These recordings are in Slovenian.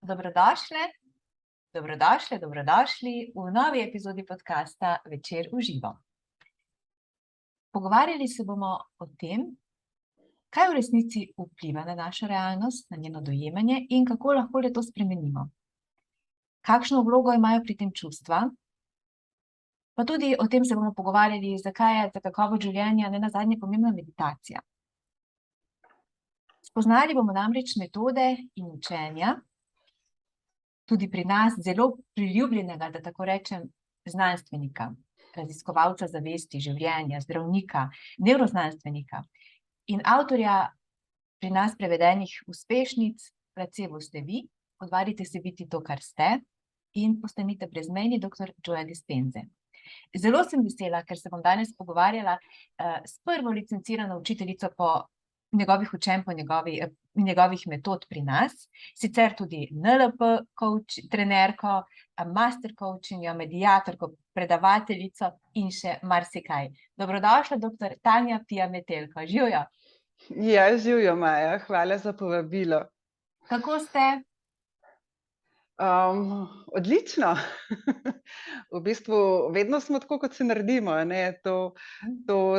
Dobrodošle, dobrodošli v novi epizodi podcasta Večer v živo. Pogovarjali se bomo o tem, kaj v resnici vpliva na našo realnost, na njeno dojemanje in kako lahko le to spremenimo. Kakšno vlogo imajo pri tem čustva? Pa tudi o tem se bomo pogovarjali, zakaj je za kakovost življenja nenazadnje pomembna meditacija. Spoznali bomo namreč metode in učenja, tudi pri nas zelo priljubljenega, da tako rečem, znanstvenika, raziskovalca zavesti, življenja, zdravnika, nevroznanstvenika in avtorja pri nas prevedenih uspešnic Placebo ste vi, odvarite se biti to, kar ste, in postanite brezmejni dr. Joe Dispenza. Zelo sem vesela, ker se bom danes pogovarjala s prvo licencirano učiteljico po njegovih učenj, po njegovih metod pri nas, sicer tudi NLP coach, trenerko, master coachinga, mediatorko, predavateljico in še marsikaj. Dobrodošla, dr. Tanja Pija Metelko. Živjo. Ja, živjo, Maja. Hvala za povabilo. Kako ste? Odlično. V bistvu vedno smo tako, kot se naredimo, ne? To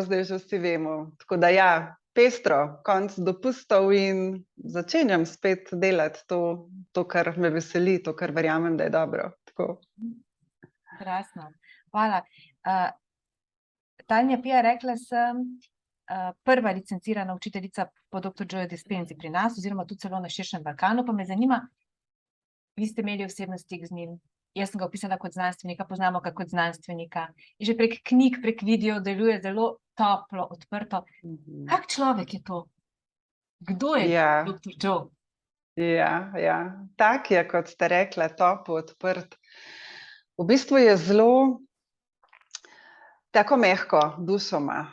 zdaj že vsi vemo. Tako da ja, pestro, konec dopustov in začenjam spet delati to, kar me veseli, to, kar verjamem, da je dobro. Tako. Krasno. Hvala. Tanja Pija, rekla sem, prva licencirana učiteljica po dr. Joe Dispenzi pri nas, oziroma tudi celo na širšem Balkanu, pa me zanima, vi ste imeli osebno stik z njim. Jaz sem ga opisala kot znanstvenika, poznamo ga kot znanstvenika. Že prek knjig, prek video deluje zelo toplo, odprto. Kak človek je to? Kdo je dr. Joe? Ja. Tak je, kot ste rekla, toplo, odprt. V bistvu je zelo tako mehko dušo ima.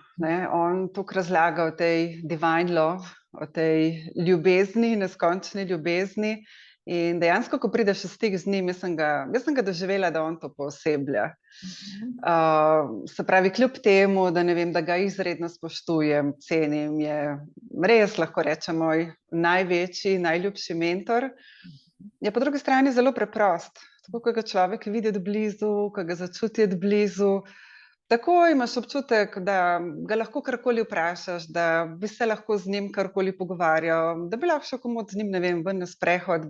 On tukaj razlaga o tej divine love, o tej ljubezni, neskončni ljubezni. In dejansko, ko prideš v stik z njim, jaz sem ga doživela, da on to pooseblja. Se pravi, kljub temu, da ne vem, da ga izredno spoštujem, cenim, je res, lahko rečem, moj največji, najljubši mentor. Je po drugi strani zelo preprost. Tako, ko ga človek vidi od blizu, ko ga začuti od blizu, tako imaš občutek, da ga lahko karkoli vprašaš, da bi se lahko z njim karkoli pogovarjal, da bi lahko šel komot z njim, ne vem, ven na sprehod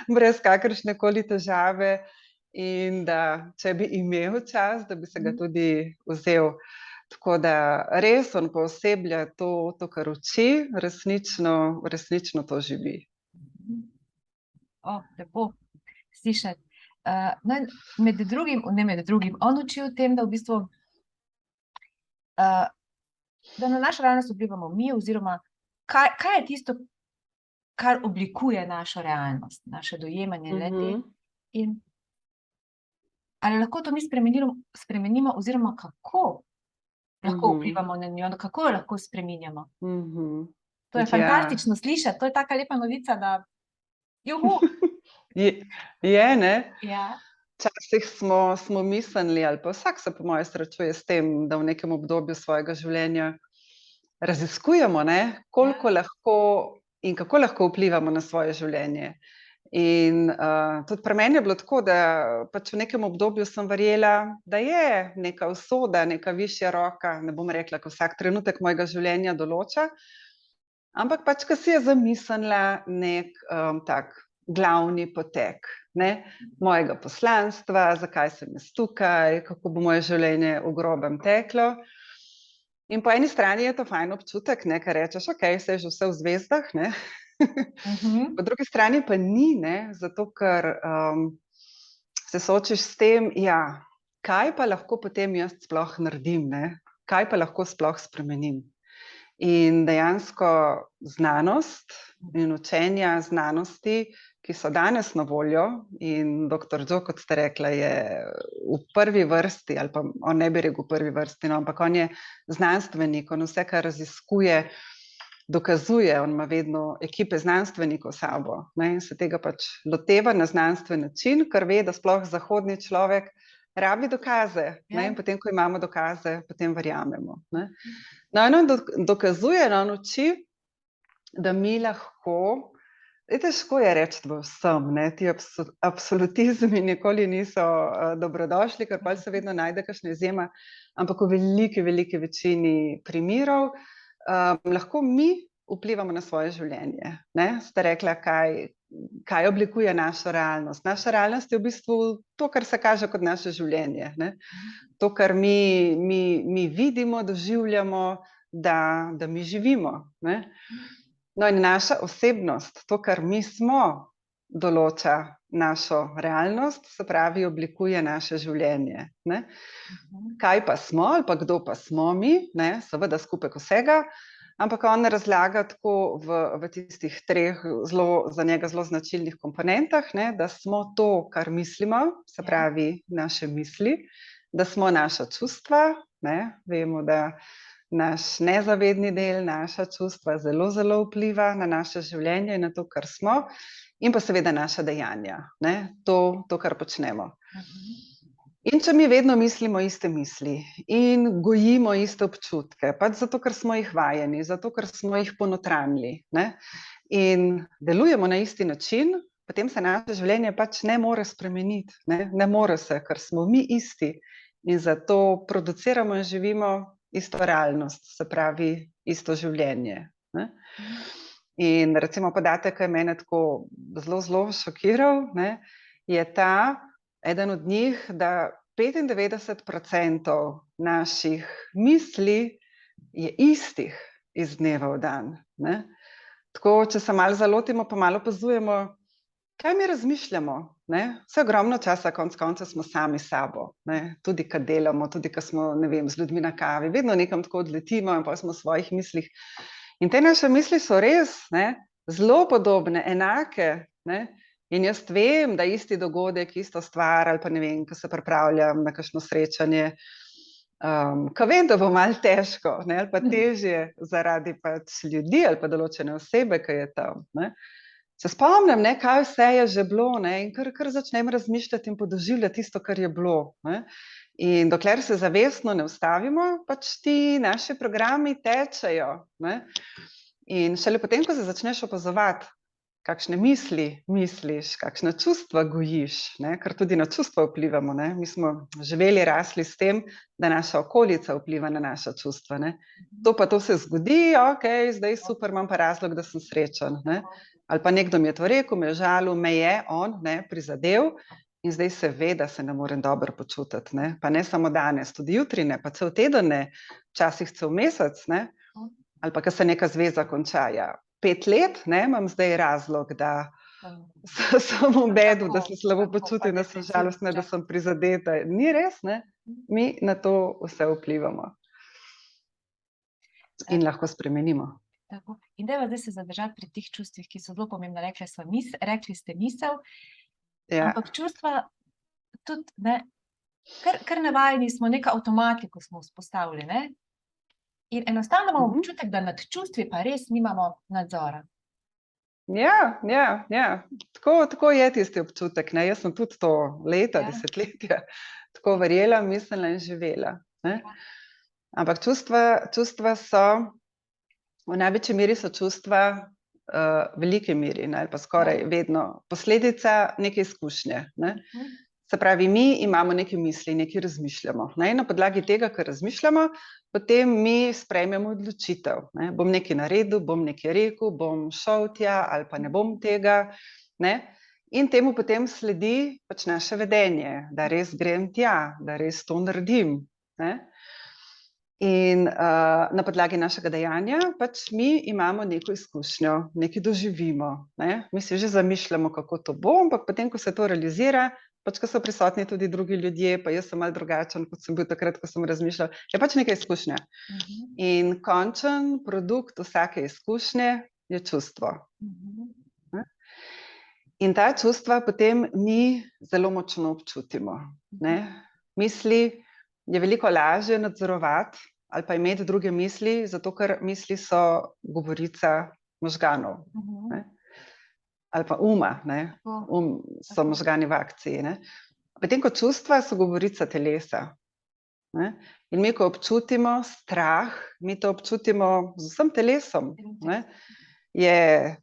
brez kakršnekoli težave in da, če bi imel čas, da bi se ga tudi vzel. Tako da res on pooseblja to, kar uči, resnično to živi. Lepo slišati. Med drugim, on uči o tem, da v bistvu da na našo realnost vplivamo mi, oziroma kaj je tisto, kar oblikuje našo realnost, naše dojemanje le-te, in ali lahko to mi spremenimo, oziroma kako lahko vplivamo na njo, kako jo lahko spreminjamo. To je fantastično slišati, to je taka lepa novica, da juhu. Je, ne? Ja. Včasih smo mislili, ali pa vsak se po moje srečuje s tem, da v nekem obdobju svojega življenja raziskujemo, koliko lahko in kako lahko vplivamo na svoje življenje. In tudi pri meni je bilo tako, da pač v nekem obdobju sem verjela, da je neka usoda, neka višja roka, ne bom rekla, ko vsak trenutek mojega življenja določa, ampak pač, ko si je zamislila nek tak glavni potek mojega poslanstva, zakaj sem jaz tukaj, kako bo moje življenje v grobem teklo. In po eni strani je to fajn občutek, ker rečeš, okej, saj je že vse v zvezdah, Po drugi strani pa ni, zato ker se soočiš s tem, kaj pa lahko potem jaz sploh naredim, kaj pa lahko sploh spremenim. In dejansko znanost in učenja znanosti, ki so danes na voljo, in dr. Joe, kot ste rekla, je v prvi vrsti, ali pa on ne bi rekel v prvi vrsti, ampak on je znanstvenik, on vse, kar raziskuje, dokazuje, on ima vedno ekipe znanstvenikov s sabo, in se tega pač loteva na znanstven način, ker ve, da sploh zahodni človek rabi dokaze, in potem, ko imamo dokaze, potem verjamemo. On dokazuje, on uči, da mi lahko Težko je reči v vsem, ne? Ti absolutizmi nikoli niso dobrodošli, ker pa se vedno najde kakšna izjema, ampak v veliki večini primerov lahko mi vplivamo na svoje življenje. Ne? Ste rekla, kaj oblikuje našo realnost. Naša realnost je v bistvu to, kar se kaže kot naše življenje. Ne? To, kar mi vidimo, doživljamo, da mi živimo. Ne? No, in naša osebnost, to, kar mi smo, določa našo realnost, se pravi, oblikuje naše življenje. Ne? Kaj pa smo ali pa kdo pa smo mi, ne? Seveda skupek vsega, ampak on razlaga tako v tistih 3 za njega zelo značilnih komponentah, ne? Da smo to, kar mislimo, se pravi naše misli, da smo naša čustva, ne? Vemo, da naš nezavedni del, naša čustva zelo vpliva na naše življenje in na to, kar smo, in pa seveda naša dejanja, ne? To, kar počnemo. In če mi vedno mislimo iste misli in gojimo iste občutke, pač zato, ker smo jih vajeni, zato, ker smo jih ponotranjili, ne? In delujemo na isti način, potem se naše življenje pač ne more spremeniti, ne more se, ker smo mi isti in zato produciramo in živimo isto realnost, se pravi isto življenje. Ne? In recimo podatek, ki je mene tako zelo šokiral, ne, je eden od njih, da 95% naših misli je istih iz dneva v dan. Ne? Tako, če se malo zalotimo, pa malo opazujemo, kaj mi razmišljamo. Ne? Vse ogromno časa, konec koncev, smo sami s sabo. Ne? Tudi, kad delamo, tudi, kad smo, ne vem, z ljudmi na kavi, vedno nekam tako odletimo in pa smo v svojih mislih. In te naše misli so res zelo podobne, enake. Ne? In jaz vem, da isti dogodek, isto stvar, ali pa ne vem, ko se pripravljam na kakšno srečanje, ko vem, da bo malo težko, ne? Ali pa težje zaradi pač ljudi ali pa določene osebe, ki je tam. Ne? Se spomnim, ne, kaj vse je že bilo, ne, in kar začnem razmišljati in podoživljati tisto, kar je bilo. Ne. In dokler se zavestno ne ustavimo, pač ti naši programi tečejo. Ne. In šele potem, ko se začneš opazovati, kakšne misli misliš, kakšna čustva gojiš, ne, ker tudi na čustva vplivamo. Ne. Mi smo živeli, rasli s tem, da naša okolica vpliva na naša čustva. Ne. To se zgodi, ok, zdaj super, imam pa razlog, da sem srečen. Ne. Ali pa nekdo mi je to rekel, me je žalil, me je on prizadel in zdaj se ve, da se ne morem dobro počutiti. Ne? Pa ne samo danes, tudi jutri ne, pa cel teden ne, včasih cel mesec, ne? Ali pa, ko se neka zveza konča. 5 let, ne, imam zdaj razlog, da sem v bedu, da se slabo počutim, da sem žalostna, da sem prizadeta. Ni res, ne? Mi na to vse vplivamo in lahko spremenimo. Tako. In dajva zdaj se zadržati pri teh čustvih, ki so zelo pomembna. Rekli ste misel, ampak čustva tudi, ne, kar navajeni smo, neka avtomatiko smo vzpostavili, ne? In enostavno imamo občutek, da nad čustvi pa res nimamo nadzora. Ja. Tako je tisti občutek, ne? Jaz sem tudi to leta, desetletja tako verjela, mislila in živela. Ne? Ampak čustva so, v največji meri so čustva velike meri, ali pa skoraj vedno posledica neke izkušnje. Ne? Se pravi, mi imamo neke misli, nekaj razmišljamo. Ne? Na podlagi tega, kar razmišljamo, potem mi sprejmemo odločitev. Ne? Bom nekaj naredil, bom nekaj rekel, bom šel tja ali pa ne bom tega. Ne? In temu potem sledi pač naše vedenje, da res grem tja, da res to naredim. Ne? In na podlagi našega dejanja pač mi imamo neko izkušnjo, nekaj doživimo. Ne? Mi si že zamišljamo, kako to bo, ampak potem, ko se to realizira, pač ko so prisotni tudi drugi ljudje, pa jaz sem malo drugačen, kot sem bil takrat, ko sem razmišljal, je pač neka izkušnja. In končen produkt vsake izkušnje je čustvo. In ta čustva potem mi zelo močno občutimo. Ne? Misli je veliko lažje nadzorovati ali pa imeti druge misli, zato ker misli so govorica možganov. Ne? Ali pa uma, ne? So možgani v akciji. Ne? Potem, ko čustva so govorica telesa. Ne? In mi, ko občutimo strah, mi to občutimo z vsem telesom. Ne? Je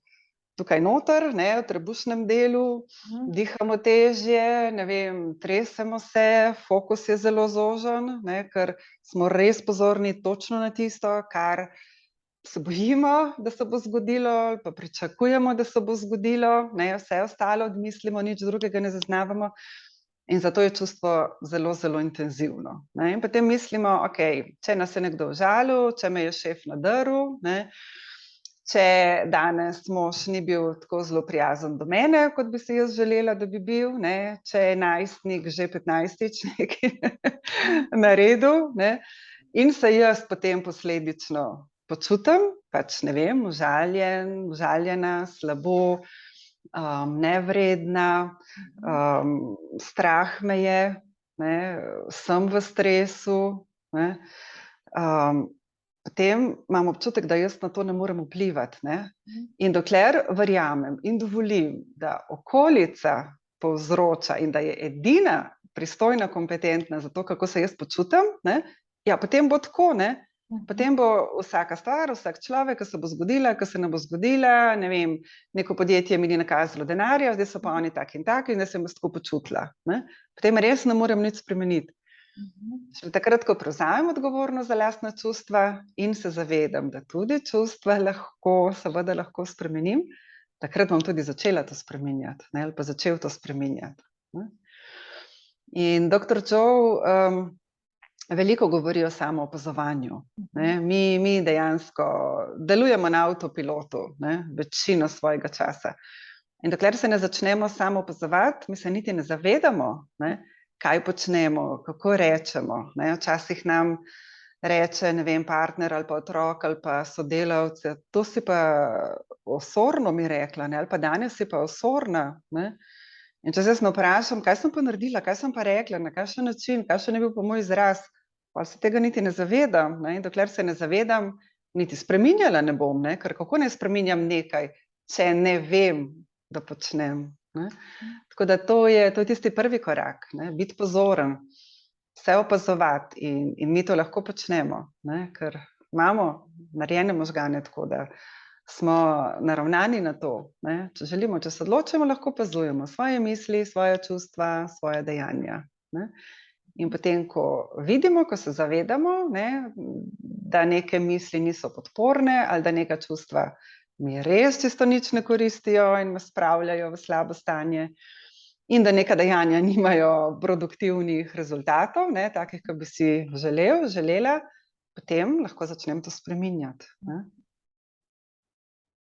tukaj noter, ne, v trebušnem delu, dihamo težje, ne vem, tresemo se, fokus je zelo zožen, ne, ker smo res pozorni točno na tisto, kar se bojimo, da se bo zgodilo, ali pa pričakujemo, da se bo zgodilo, ne, vse ostalo odmislimo, nič drugega ne zaznavamo. In zato je čustvo zelo, zelo intenzivno. Ne? In potem mislimo, ok, če nas je nekdo užalil, če me je šef nadrl, ne? Če danes mož ni bil tako zelo prijazen do mene, kot bi si jaz želela, da bi bil, ne? Če je najstnik že 15-tič nekaj naredil, ne? In se jaz potem posledično počutim, pač ne vem, užaljen, užaljena, slabo, nevredna, strah me je, ne, sem v stresu, ne, potem imam občutek, da jaz na to ne morem vplivati, ne. In dokler verjamem in dovolim, da okolica povzroča in da je edina pristojna, kompetentna za to, kako se jaz počutim, ne, ja, potem bo tako, ne. Potem bo vsaka stvar, vsak človek, ki se bo zgodila, ki se ne bo zgodila, ne vem, neko podjetje mi ni nakazalo denarja, zdaj so pa oni taki in taki in zdaj sem jaz tako počutila, ne. Potem res ne morem nič spremeniti. Šele takrat, ko prevzamem odgovornost za lastna čustva in se zavedam, da tudi čustva seveda lahko spremenim, takrat bom tudi začela to spreminjati, ne, ali pa začel to spreminjati, ne. In doktor Joe veliko govori o samoopazovanju, ne. Mi dejansko delujemo na avtopilotu, ne, večino svojega časa. In dokler se ne začnemo samoopazovati, mi se niti ne zavedamo, ne, kaj počnemo, kako rečemo, ne. Včasih nam reče, ne vem, partner ali pa otrok ali pa sodelavci, to si pa osorno mi rekla, ne, ali pa danes si pa osorna, ne. In če se jaz ne vprašam, kaj sem pa naredila, kaj sem pa rekla, na kakšen način, kakšen je bil pa moj izraz, pa se tega niti ne zavedam, ne, in dokler se ne zavedam, niti spreminjala ne bom, ne, ker kako naj spreminjam nekaj, če ne vem, da počnem, ne. Tako da to je tisti prvi korak, ne, biti pozoren, vse opazovati in mi to lahko počnemo, ne, ker imamo narejene možgane tako, da smo naravnani na to, ne, če želimo, če se odločimo, lahko opazujemo svoje misli, svoja čustva, svoja dejanja, ne. In potem, ko vidimo, ko se zavedamo, ne, da neke misli niso podporne ali da neka čustva mi res čisto nič ne koristijo in me spravljajo v slabo stanje in da neka dejanja nimajo produktivnih rezultatov, ne, takih, kot bi si želela, potem lahko začnem to spreminjati, ne.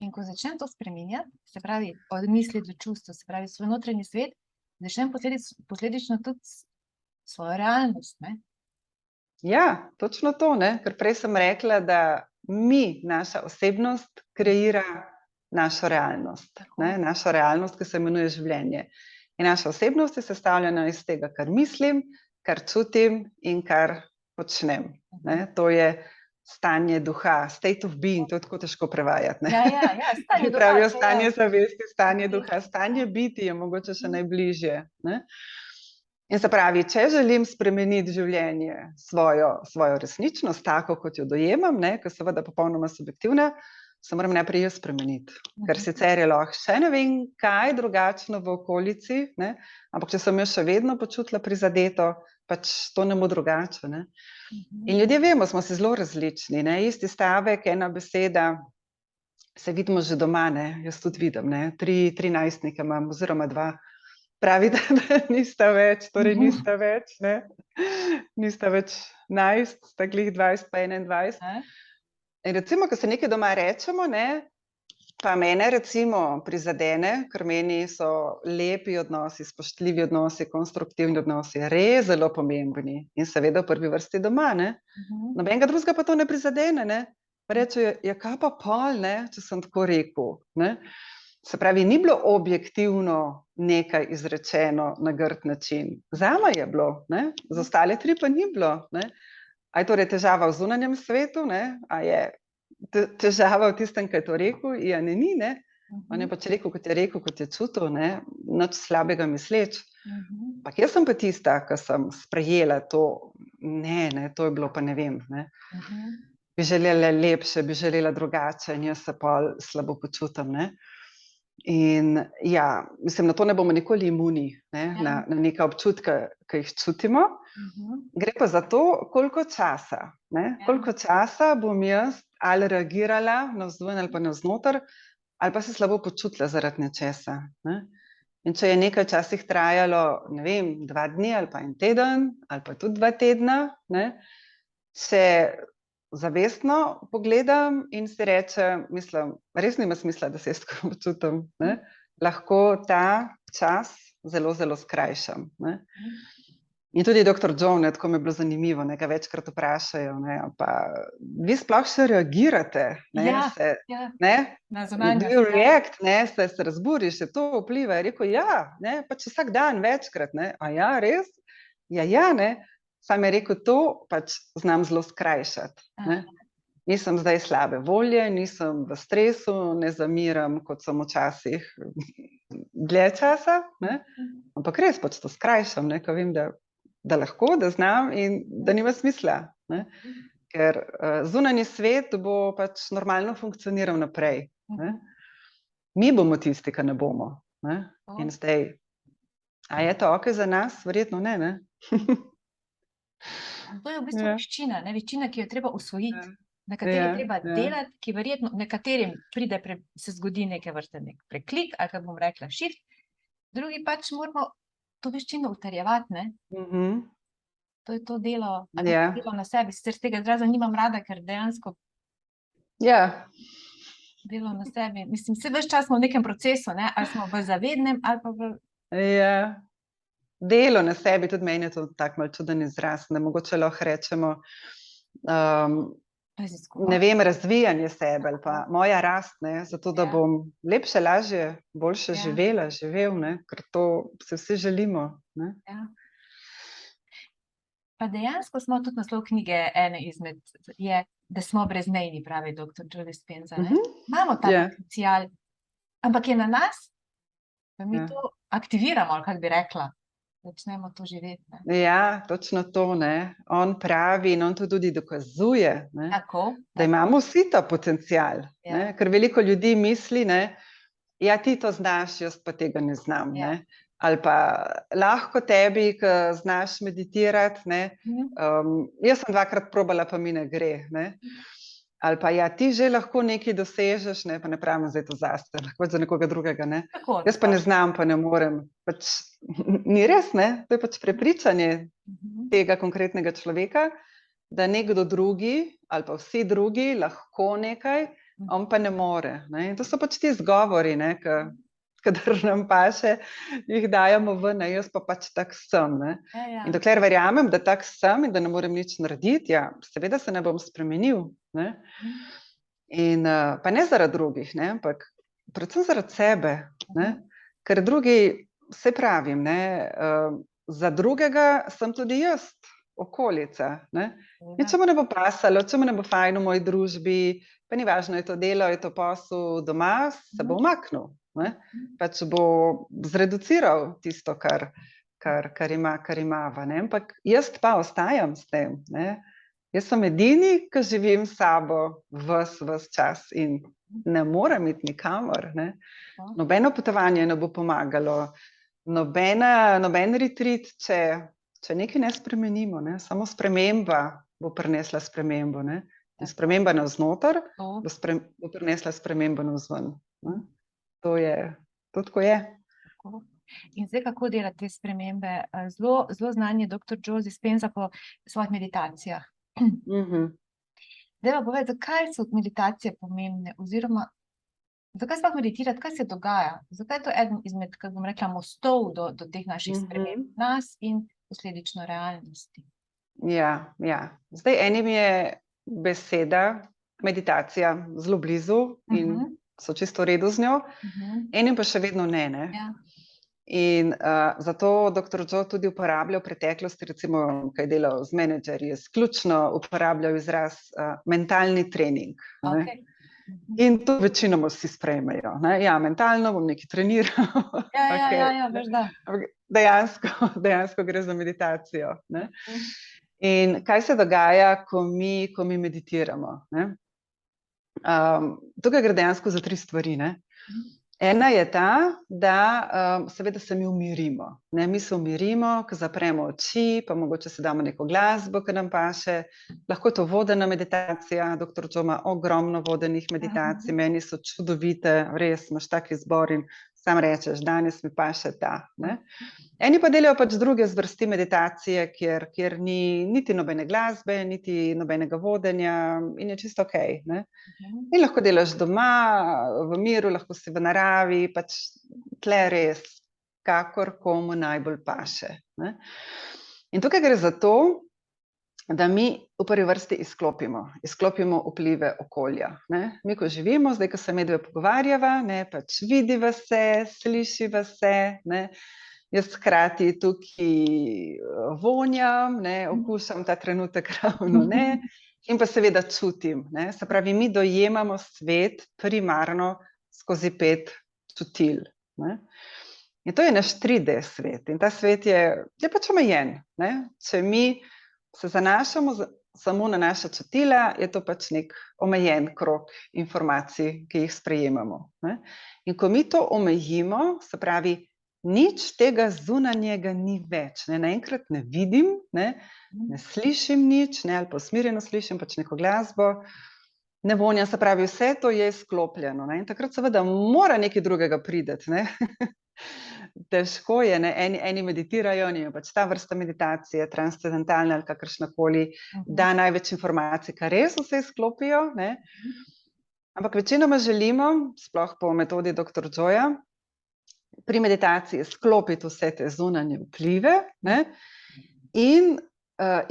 In ko začnem to spreminjati, se pravi od misli do čustva, se pravi svoj notranji svet, začnem posledično tudi svojo realnost, ne? Ja, točno to, ne, ker prej sem rekla, da naša osebnost kreira našo realnost, ne, našo realnost, ki se imenuje življenje. In naša osebnost je sestavljena iz tega, kar mislim, kar čutim in kar počnem, ne. To je stanje duha, state of being, to je tako težko prevajati, ne. Ja, stanje duha. Pravijo stanje zavesti, stanje duha, stanje biti je mogoče še najbližje, ne. In se pravi, če želim spremeniti življenje, svojo resničnost, tako kot jo dojemam, ne, ker seveda popolnoma subjektivna, se moram najprej jaz spremeniti, ker sicer je lahko še ne vem kaj drugačno v okolici, ne, ampak če sem jaz še vedno počutila prizadeto, pač to ne bo drugače, ne. In ljudje vemo, smo si zelo različni, ne, isti stavek, ena beseda, se vidimo že doma, ne, jaz tudi vidim, ne, 3 najstnike imam oziroma 2. Pravi, da nista več, torej nista več, ne, nista več najst, sta glih 20 pa 21. In recimo, ko se nekaj doma rečemo, ne, pa mene recimo prizadene, ker meni so lepi odnosi, spoštljivi odnosi, konstruktivni odnosi res zelo pomembni in seveda v prvi vrsti doma, ne. Nobenega drugega pa to ne prizadene, ne. Pa rečejo, ja kaj pa pol, ne, če sem tako rekel, ne. Se pravi, ni bilo objektivno nekaj izrečeno na grd način. Zame je bilo, ne, za ostale 3 pa ni bilo, ne. A je torej težava v zunanjem svetu, ne, a je težava v tistem, ki je to rekel, ja ne ni, ne. On je pač rekel, kot je čutil, ne, nič slabega misleč. Ampak jaz sem pa tista, ki sem sprejela to, ne, to je bilo pa ne vem, ne. Bi želela lepše, bi želela drugače in jaz se pol slabo počutim, ne. In ja, mislim, na to ne bomo nikoli imuni, ne? Ja. Na neke občutke, ki jih čutimo. Gre pa za to, koliko časa, ne? Ja. Koliko časa bom jaz ali reagirala navzven ali pa navznoter, ali pa se slabo počutila zaradi nečesa. Ne? In če je nekaj včasih trajalo, ne vem, 2 dni ali pa 1 teden ali pa tudi 2 tedna, ne? Če zavestno pogledam in si rečem, mislim, res nima smisla, da se jaz tako počutim, ne? Lahko ta čas zelo, zelo skrajšam. Ne? In tudi dr. John, tako mi je bilo zanimivo, ga večkrat vprašajo, pa vi sploh še reagirate, ne? Ja, Se, ja. ne? Na Do zunanjost, you ja. react, ne? Se razburiš, je to vpliva? Je rekel, ja, ne? Pač vsak dan večkrat, ne? A ja, res? Ja, ne? Sam je rekel, to pač znam zelo skrajšati, ne? Nisem zdaj slabe volje, nisem v stresu, ne zamiram, kot sem včasih dlje časa, ne? Ampak res pač to skrajšam, ne? Ko vem, da lahko, da znam in da nima smisla, ne? Ker zunanji svet bo pač normalno funkcioniral naprej, ne? Mi bomo tisti, ki ne bomo, ne? In zdaj, a je to okej za nas? Verjetno ne, ne? To je v bistvu Ja. veščina, ne? Veščina, ki jo je treba usvojiti, na kateri Ja, je treba ja. delati, ki verjetno nekaterim se zgodi neke vrste nek preklik, ali kako bom rekla, shift, drugi pač moramo to veščino utrjevati, ne? To je to delo, ali Ja. delo na sebi, sicer tega izraza nimam rada, ker dejansko Ja. delo na sebi, mislim, vse ves čas smo v nekem procesu, ne? Ali smo v zavednem, ali pa v... Ja. Delo na sebi, tudi meni je to tak malo čuden izraz, da mogoče lahko rečemo, ne vem, razvijanje sebe ali pa moja rast, ne, zato da bom lepše, lažje, boljše živela, živel, ne, ker to se vsi želimo, ne. Ja. Pa dejansko smo tudi naslov knjige ene izmed, je, da smo brezmejni, pravi dr. Joe Dispenza, ne. Imamo ta potencial, ampak je na nas, da mi to aktiviramo, ali kako bi rekla, začnemo to živeti, ne. Ja, točno to, ne. On pravi in on to tudi dokazuje, ne, Tako. da imamo vsi ta potencial, ne, ker veliko ljudi misli, ne, ja, ti to znaš, jaz pa tega ne znam, ne. Ali pa lahko tebi, ki znaš meditirati, ne, jaz sem 2-krat probala, pa mi ne gre, ne. Ali pa ja, ti že lahko nekaj dosežeš, ne, pa ne pravim zdaj to zase, lahko za nekoga drugega, ne. Jaz pa ne znam, pa ne morem. Pač ni res, ne, to je pač prepričanje tega konkretnega človeka, da nekdo drugi ali pa vsi drugi lahko nekaj, on pa ne more, ne. In to so pač ti izgovori, ne, kadar nam paše, jih dajemo ven, ne, jaz pa pač tak sem, ne. In dokler verjamem, da tak sem in da ne morem nič narediti, ja, seveda se ne bom spremenil, ne. In pa ne zaradi drugih, ne, ampak predvsem zaradi sebe, ne. Ker drugi, saj pravim, ne, za drugega sem tudi jaz okolica, ne. In če mu ne bo pasalo, če mu ne bo fajn v moji družbi, pa ni važno, je to delo, je to posel doma, se bo umaknil, ne. Pač bo zreduciral tisto, kar imava, ne. Ampak jaz pa ostajam s tem, ne. Jaz sem edini, ki živim s sabo ves čas in ne morem iti nikamor, ne. Nobeno potovanje ne bo pomagalo, noben retreat, če nekaj ne spremenimo, ne. Samo sprememba bo prinesla spremembo, ne. In sprememba navznoter bo prinesla spremembo navzven, ne. To tako je. In zdaj, kako delati te spremembe? Zelo znan je dr. Joe Dispenza po svojih meditacijah. Zdaj pa povej, zakaj so meditacije pomembne, oziroma zakaj sploh meditirati, kaj se dogaja? Zakaj je to eden izmed, kako bom rekla, mostov do teh naših sprememb, nas in posledično realnosti? Ja. Zdaj enim je beseda, meditacija, zelo blizu in so čisto v redu z njo, enim pa še vedno ne, ne. In zato dr. Joe tudi uporablja v preteklosti, recimo, ko je delal z menedžerji, izključno uporabljal izraz mentalni trening, ne. In to večinoma vsi sprejmejo, ne. Ja, mentalno bom nekaj treniral. Ja, veš da. Dejansko gre za meditacijo, ne. In kaj se dogaja, ko mi meditiramo, ne? Tukaj gre dejansko za 3 stvari, ne. Ena je ta, da seveda se mi umirimo. Ne? Mi se umirimo, ko zapremo oči, pa mogoče si damo neko glasbo, ki nam paše. Lahko je to vodena meditacija, dr. Joe ima ogromno vodenih meditacij, meni so čudovite, res imaš tak izbor in sam rečeš, danes mi paše ta. Ne? Eni pa delajo pač druge zvrsti meditacije, kjer ni niti nobene glasbe, niti nobenega vodenja in je čisto okej, ne. In lahko delaš doma, v miru, lahko si v naravi, pač tle res, kakor komu najbolj paše, ne. In tukaj gre za to, da mi v prvi vrsti izklopimo vplive okolja, ne. Mi, ko živimo, zdaj, ko se medve pogovarjava, ne, pač vidiva se, slišiva se, ne. Jaz hkrati tukaj vonjam, ne, okušam ta trenutek ravno, ne, in pa seveda čutim, ne. Se pravi, mi dojemamo svet primarno skozi 5 čutil, ne. In to je naš 3D svet in ta svet je pač omejen, ne. Če mi se zanašamo samo na naša čutila, je to pač nek omejen krog informacij, ki jih sprejemamo, ne. In ko mi to omejimo, se pravi, nič tega zunanjega ni več, ne, naenkrat ne vidim, ne slišim nič, ne, ali pa usmerjeno slišim pač neko glasbo, ne vonjam, se pravi, vse to je izklopljeno, ne, in takrat seveda mora nekaj drugega priti, ne. Težko je, ne, eni meditirajo, njim je pač ta vrsta meditacije, transcendentalna ali kakršnakoli, da največ informacij, kar res vse izklopijo, ne. Ampak večinoma želimo, sploh po metodi dr. Joeja, pri meditaciji izklopiti vse te zunanje vplive, ne, in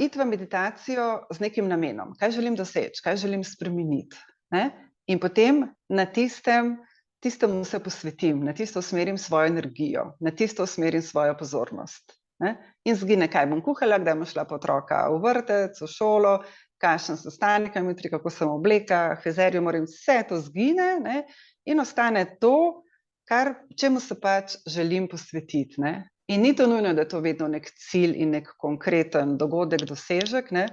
iti v meditacijo z nekim namenom. Kaj želim doseči, kaj želim spremeniti, ne? In potem na tistemu se posvetim, na tisto usmerim svojo energijo, na tisto usmerim svojo pozornost, ne? In izgine, kaj bom kuhala, kdaj bom šla po otroka v vrtec, v šolo, kakšen sestanek imam jutri, kako sem v oblekah, frizerju moram, vse to izgine, ne? In ostane to, čemu se pač želim posvetiti, ne. In ni to nujno, da je to vedno nek cilj in nek konkreten dogodek, dosežek, ne.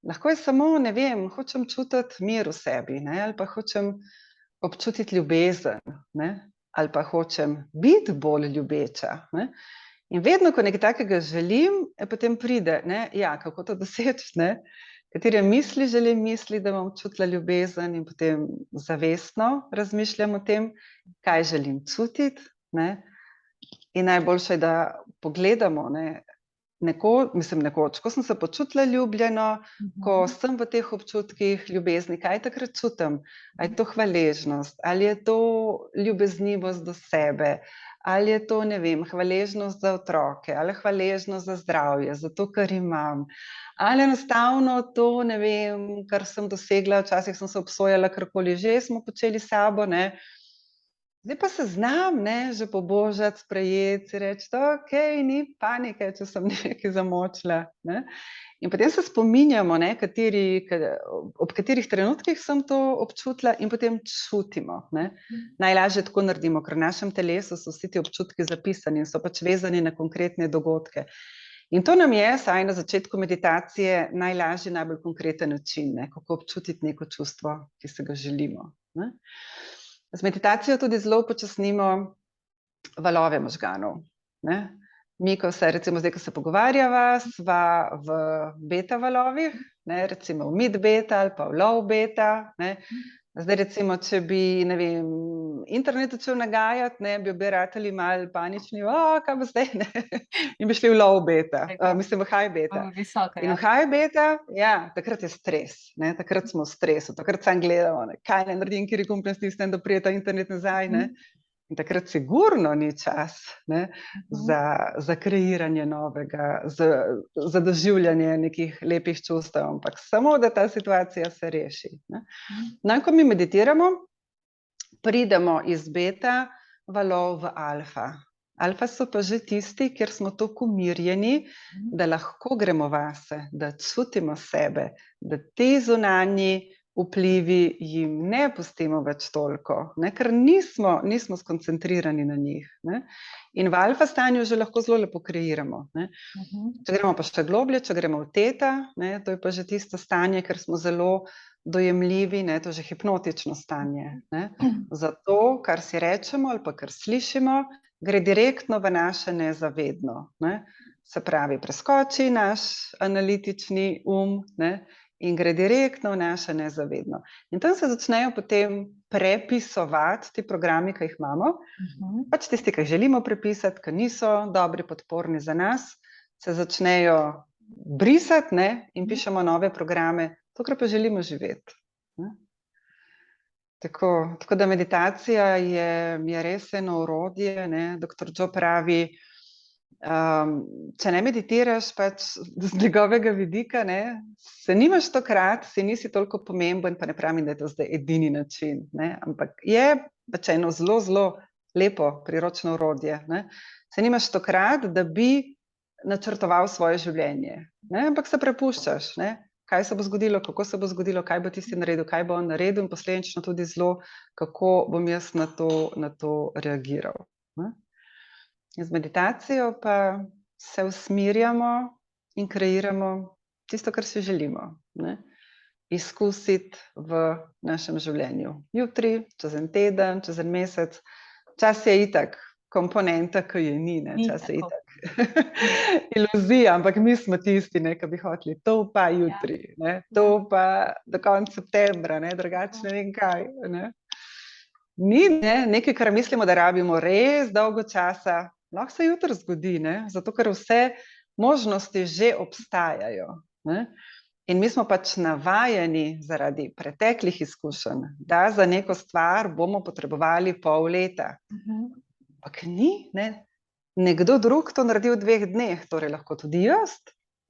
Lahko je samo, ne vem, hočem čutiti mir v sebi, ne, ali pa hočem občutiti ljubezen, ne, ali pa hočem biti bolj ljubeča, ne. In vedno, ko nekaj takega želim, potem pride, ne, ja, kako to doseči, ne. Katere misli želim misliti, da bom čutila ljubezen in potem zavestno razmišljam o tem, kaj želim čutiti, ne. In najboljše je, da pogledamo, ne, nekoč, ko sem se počutila ljubljeno, ko sem v teh občutkih ljubezni, kaj takrat čutim? A je to hvaležnost, ali je to ljubeznivost do sebe, ali je to, ne vem, hvaležnost za otroke, ali hvaležnost za zdravje, za to, kar imam, ali enostavno to, ne vem, kar sem dosegla, včasih sem se obsojala, karkoli že smo počeli s sabo, ne. Zdaj pa se znam, ne, že pobožati, sprejeti, reči, okej, ni panike, če sem nekaj zamočila, ne. In potem se spominjamo, ne, ob katerih trenutkih sem to občutila in potem čutimo, ne. Najlažje tako naredimo, ker v našem telesu so vsi ti občutki zapisani in so pač vezani na konkretne dogodke. In to nam je, saj na začetku meditacije, najlažji, najbolj konkreten način, ne, kako občutiti neko čustvo, ki se ga želimo, ne. Z meditacijo tudi zelo upočasnimo valove možganov, ne. Mi, recimo zdaj, ko se pogovarjava, sva v beta valovih, ne, recimo v mid beta ali pa v low beta, ne. Zdaj recimo, če bi, ne vem, internet začel nagajati, ne, bi obe ratali malo panični, kaj bo zdaj, ne, in bi šli v low beta, mislim v high beta. In v high beta, ja, takrat je stres, ne, takrat smo v stresu, takrat samo gledamo, ne, kaj naj naredim, kateri gumb naj stisnem, da pride ta internet nazaj, ne. In takrat sigurno ni čas, ne, za kreiranje novega, za doživljanje nekih lepih čustev, ampak samo, da ta situacija se reši, ne. No, in ko mi meditiramo, pridemo iz beta valov v alfa. Alfa so pa že tisti, kjer smo toliko umirjeni, da lahko gremo vase, da čutimo sebe, da ti zunanji vplivi jim ne pustimo več toliko, ne, ker nismo skoncentrirani na njih, ne. In v alfa stanju že lahko zelo lepo kreiramo, ne. Če gremo pa še globlje, če gremo v teta, ne, to je pa že tisto stanje, ker smo zelo dojemljivi, ne, to je že hipnotično stanje. Ne. Zato, kar si rečemo ali pa kar slišimo, gre direktno v naše nezavedno. Ne. Se pravi, preskoči naš analitični ne, in gre direktno v naše nezavedno. In tam se začnejo potem prepisovati ti programi, ki jih imamo. Pač tisti, ki jih želimo prepisati, ki niso dobri, podporni za nas, se začnejo brisati, ne, in pišemo nove programe, to, kar pa želimo živeti. Ne. Tako da meditacija je res eno orodje, ne. Dr. Joe pravi, če ne meditiraš pač z njegovega vidika, ne, se nimaš takrat, si nisi toliko pomemben, pa ne pravim, da je to zdaj edini način, ne, ampak je pač eno zelo, zelo lepo priročno orodje, ne. Se nimaš takrat, da bi načrtoval svoje življenje, ne, ampak se prepuščaš, ne, kaj se bo zgodilo, kako se bo zgodilo, kaj bo tisti naredil, kaj bo on naredil in posledično tudi zelo, kako bom jaz na to reagiral. Ne. Z meditacijo pa se usmirjamo in kreiramo tisto, kar si želimo, ne, izkusiti v našem življenju. Jutri, čez en teden, čez en mesec, čas je itak komponenta, ki je ni, ne, čas je itak iluzija, ampak mi smo tisti, ne, ki bi hoteli to pa jutri, ne, to pa do konca septembra, ne, drugače ne vem kaj, ne. Ni, ne, nekaj, kar mislimo, da rabimo res dolgo časa, lahko se jutri zgodi, ne, zato ker vse možnosti že obstajajo, ne. In mi smo pač navajeni zaradi preteklih izkušenj, da za neko stvar bomo potrebovali pol leta. Ampak ni, ne. Nekdo drug to naredi v 2 dneh, torej lahko tudi jaz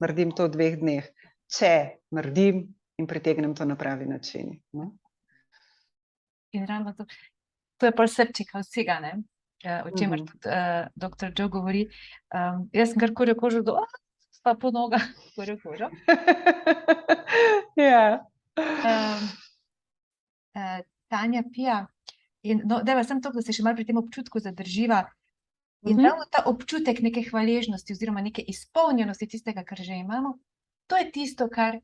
naredim to v 2 dneh, če naredim in pritegnem to na pravi način. Ne. In ravno to je pol srčika vsega, ne, o čemer tudi dr. Joe govori. Jaz sem kar kurjo kožo pa po nogah kurjo kožo. Ja. Tanja Pija, in no, dajva samo to, da se še malo pri tem občutku zadrživa. In ravno ta občutek neke hvaležnosti oziroma neke izpolnjenosti tistega, kar že imamo, to je tisto, kar,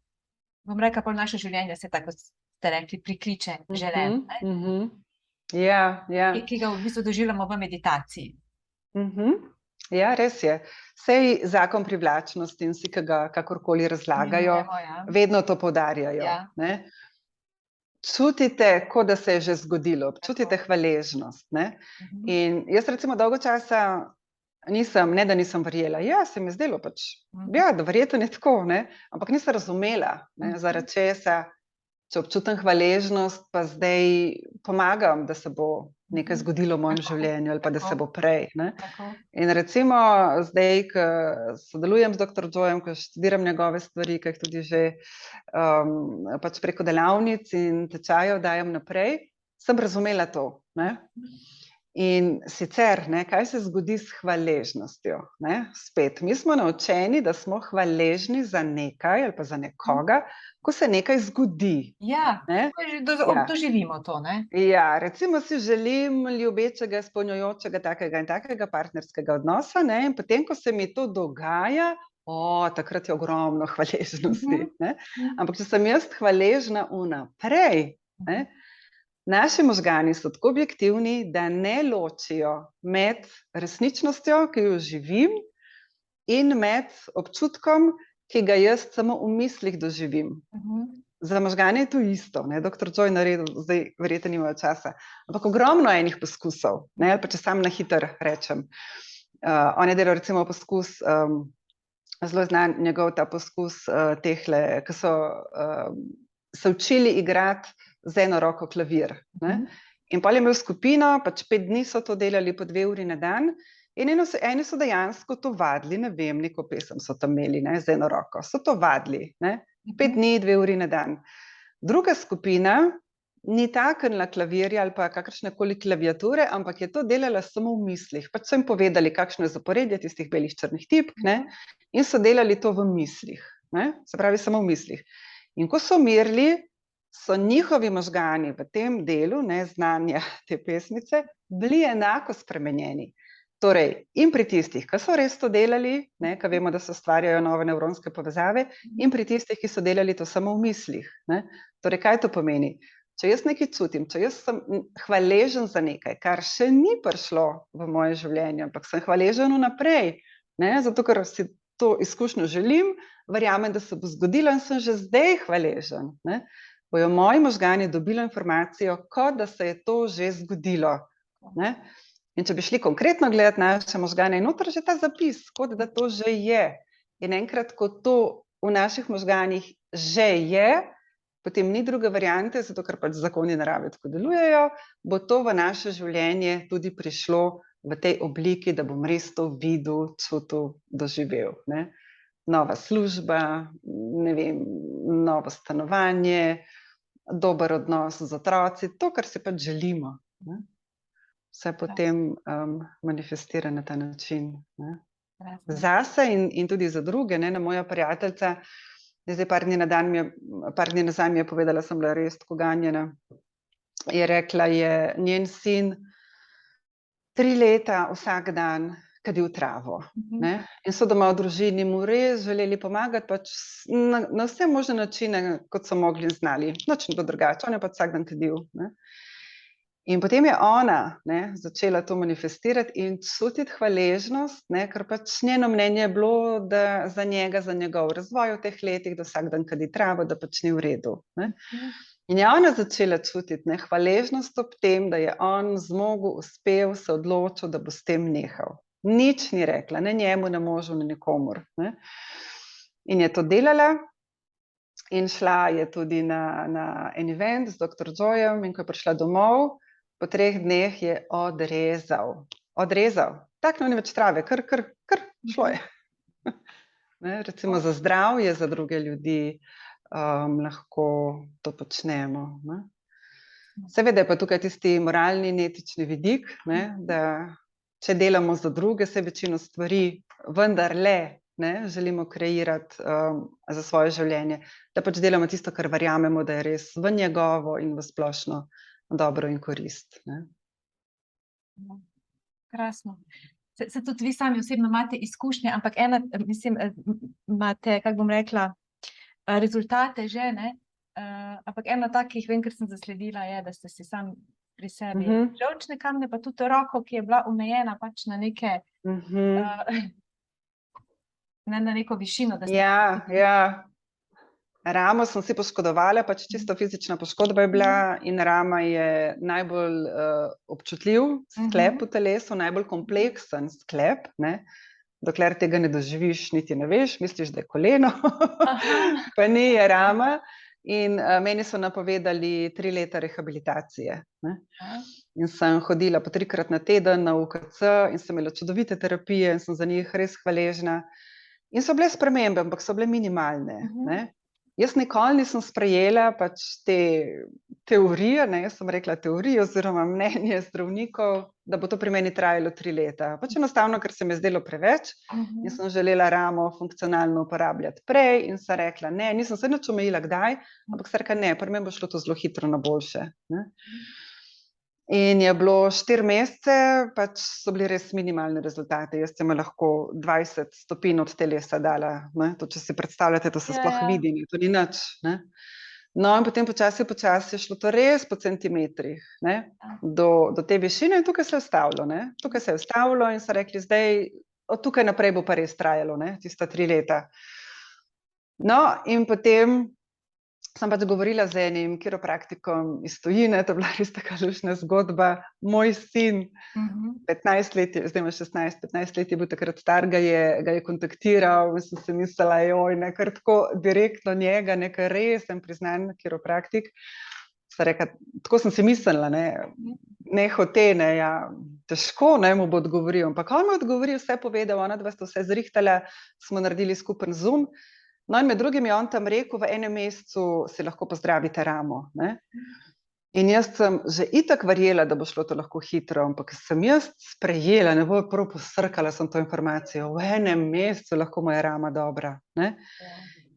bom rekla, pol naše življenje se, tako ste rekli, prikliče želeno, ne? Ja. Ki ga v bistvu doživljamo v meditaciji. Ja, res je. Sej zakon privlačnosti in vsi, ki ga kakorkoli razlagajo, vedno to poudarjajo, ne. Čutite, kot da se je že zgodilo, občutite hvaležnost, ne. In jaz recimo dolgo časa nisem, ne da nisem verjela, ja, se mi je zdelo pač, ja, da verjetno je tako, ne, ampak nisem razumela, ne, zaradi česa, če občutim hvaležnost, pa zdaj pomagam, da se bo nekaj zgodilo v mojem življenju ali pa da se bo prej, ne. In recimo zdaj, ko sodelujem z dr. Joejem, ko študiram njegove stvari, ki jih tudi že pač preko delavnic in tečajev dajem naprej, sem razumela to, ne. In sicer, ne, kaj se zgodi s hvaležnostjo, ne, spet, mi smo naučeni, da smo hvaležni za nekaj ali pa za nekoga, ko se nekaj zgodi. Ja, doživimo to, ne. Ja, recimo si želim ljubečega, izpolnjujočega, takega in takega partnerskega odnosa, ne, in potem, ko se mi to dogaja, takrat je ogromno hvaležnosti, ne. Ampak če sem jaz hvaležna vnaprej, ne, naši možgani so tako objektivni, da ne ločijo med resničnostjo, ki jo živim, in med občutkom, ki ga jaz samo v mislih doživim. Za možgane je to isto, ne, dr. Joe je naredil, zdaj verjetno nimajo časa, ampak ogromno enih poskusov, ne, ali pa če sam na hitro rečem. On je delal recimo poskus, zelo znan njegov ta poskus tehle, ki so se učili igrati z eno roko klavir, ne. In pol je imel skupino, pač 5 dni so to delali po 2 uri na dan, in eni so dejansko to vadili, ne vem, neko pesem so tam imeli, ne, z eno roko, so to vadili, ne, 5 dni, 2 uri na dan. Druga skupina ni taknila klavirja ali pa kakršnekoli klaviature, ampak je to delala samo v mislih, pač so jim povedali, kakšno je zaporedje tistih belih črnih tipk, ne, in so delali to v mislih, ne, se pravi samo v mislih. In ko so umirili, so njihovi možgani v tem delu, ne, znanja te pesmice, bili enako spremenjeni. Torej, in pri tistih, ki so res to delali, ne, ki vemo, da se ustvarjajo nove nevronske povezave, in pri tistih, ki so delali to samo v mislih. Ne. Torej, kaj to pomeni? Če jaz nekaj čutim, če jaz sem hvaležen za nekaj, kar še ni prišlo v moje življenje, ampak sem hvaležen vnaprej, ne, zato ker si to izkušnjo želim, verjamem, da se bo zgodilo in sem že zdaj hvaležen. Ne. Bojo moji možgani dobili informacijo, kot da se je to že zgodilo. Ne. In če bi šli konkretno gledati naše možgane, je noter že ta zapis, kot da to že je. In enkrat, ko to v naših možganih že je, potem ni druge variante, zato ker pač zakoni narave tako delujejo, bo to v naše življenje tudi prišlo v tej obliki, da bom res to videl, čutil, doživel. Ne. Nova služba, ne vem, novo stanovanje, dober odnos z otroci, to, kar si pač želimo. Ne. Vse potem manifestira na ta način. Ne. Zase in tudi za druge, ne, na moja prijateljica, zdaj par dni nazaj mi je povedala, sem bila res tako ganjena, je rekla, je njen sin 3 leta vsak dan kadil travo. Ne. In so doma v družini mu res želeli pomagati, pač na vse možne načine, kot so mogli in znali. Nič ni bilo drugače, on je pač vsak dan kadil. Ne. In potem je ona, ne, začela to manifestirati in čutiti hvaležnost, ne, ker pač njeno mnenje je bilo, da za njega, za njegov razvoj v teh letih, da vsak dan kadi travo, da pač ni v redu. Ne. In je ona začela čutiti, ne, hvaležnost ob tem, da je on zmogel, uspel, se odločil, da bo s tem nehal. Nič ni rekla, ne njemu, ne možu, ne nikomur. Ne. In je to delala. In šla je tudi na en event z dr. Joyem in ko je prišla domov, po 3 dneh je odrezal. Tako ni več trave, kar šlo je. Ne, recimo za zdravje, za druge ljudi lahko to počnemo. Ne. Seveda je pa tukaj tisti moralni in etični vidik, ne, da če delamo za druge, se večino stvari vendarle želimo kreirati za svoje življenje, da pač delamo tisto, kar verjamemo, da je res v njegovo in v splošno dobro in korist. Ne. Krasno. Se tudi vi sami osebno imate izkušnje, ampak imate, kako bom rekla, rezultate že, ne? Ampak eno takih, vem, ker sem zasledila, je, da ste si sam pri sebi žolčne kamne, pa tudi roko, ki je bila omejena pač na neke, ne na neko višino. Da ste Ja. Ramo sem si poškodovala, pač čisto fizična poškodba je bila in rama je najbolj občutljiv sklep v telesu, najbolj kompleksen sklep, ne. Dokler tega ne doživiš, niti ne veš, misliš, da je koleno, pa ni, je rama. In meni so napovedali 3 leta rehabilitacije. Ne. In sem hodila po 3-krat na teden na UKC in sem imela čudovite terapije in sem za njih res hvaležna. In so bile spremembe, ampak so bile minimalne. Ne. Jaz nikoli nisem sprejela pač te teorije, ne, jaz sem rekla teorijo oziroma mnenje zdravnikov, da bo to pri meni trajalo 3 leta. Pač enostavno, ker se mi je zdelo preveč in sem želela ramo funkcionalno uporabljati prej in sem rekla ne, nisem se nič omejila kdaj, ampak sem rekla ne, pri meni bo šlo to zelo hitro na boljše. Ne. In je bilo 4 mesece, pač so bili res minimalni rezultati. Jaz sem lahko 20 stopinj od telesa dala, ne. To, če si predstavljate, to se sploh vidi, to ni nič, ne. No, in potem počasi je šlo to res po centimetrih, ne, do te višine in tukaj se je ustavilo, ne. Tukaj se je ustavilo in so rekli, zdaj, od tukaj naprej bo pa res trajalo, ne, tista 3 leta. No, in potem sem pač govorila z enim kiropraktikom iz tujine, to je bila res taka luštna zgodba. Moj sin, 15 let, zdaj ima 16, 15 let je bil takrat star, ga je kontaktiral in sem si mislila, ne, kar tako direktno njega, nekaj resen priznan kiropraktik. Sem rekla, tako sem si mislila, ne hote, ne, ja, težko, ne, mu bo odgovoril, ampak on mu odgovoril, vse povedal, onadva sta vse zrihtala, smo naredili skupen Zoom. No, in med drugim je on tam rekel, v enem mesecu si lahko pozdravite ramo, ne. In jaz sem že itak verjela, da bo šlo to lahko hitro, ampak sem jaz sprejela, ne bo prav posrkala sem to informacijo, v enem mesecu lahko moja rama dobra, ne.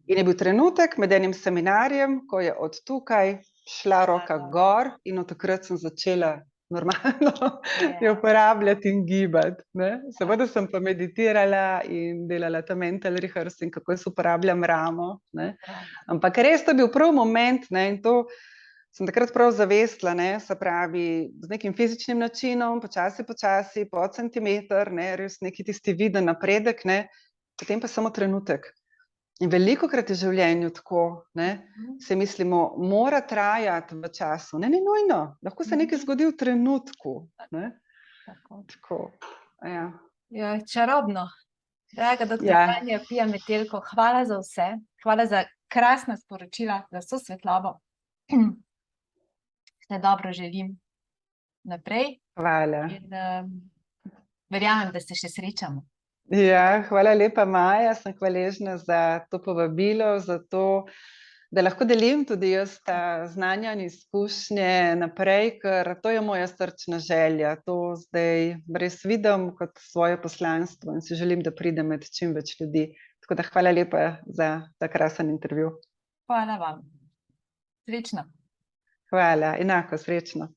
In je bil trenutek med enim seminarjem, ko je od tukaj šla roka gor in od takrat sem začela normalno Ja. jo uporabljati in gibati, ne. Seveda sem pa meditirala in delala ta mental rehearsing, kako jaz uporabljam ramo, ne. Ampak res to je bil prav moment, ne, in to sem takrat prav zavestila, ne, se pravi, z nekim fizičnim načinom, počasi, po centimeter, ne, res neki tisti viden napredek, ne, potem pa samo trenutek. In velikokrat je v življenju tako, ne, si mislimo, mora trajati v času. Ne, ni nujno, lahko se nekaj zgodi v trenutku, ne. Tako, ja. Ja, čarobno. Draga doktor Ja. Tanja Pija Metelko, hvala za vse, hvala za krasna sporočila, za vso svetlobo. Vse dobro želim naprej Hvala. in verjamem, da se še srečamo. Ja, hvala lepa, Maja, sem hvaležna za to povabilo, za to, da lahko delim tudi jaz ta znanja in izkušnje naprej, ker to je moja srčna želja. To zdaj res vidim kot svoje poslanstvo in si želim, da pride med čim več ljudi. Tako da hvala lepa za ta krasen intervju. Hvala vam. Srečno. Hvala, enako, srečno.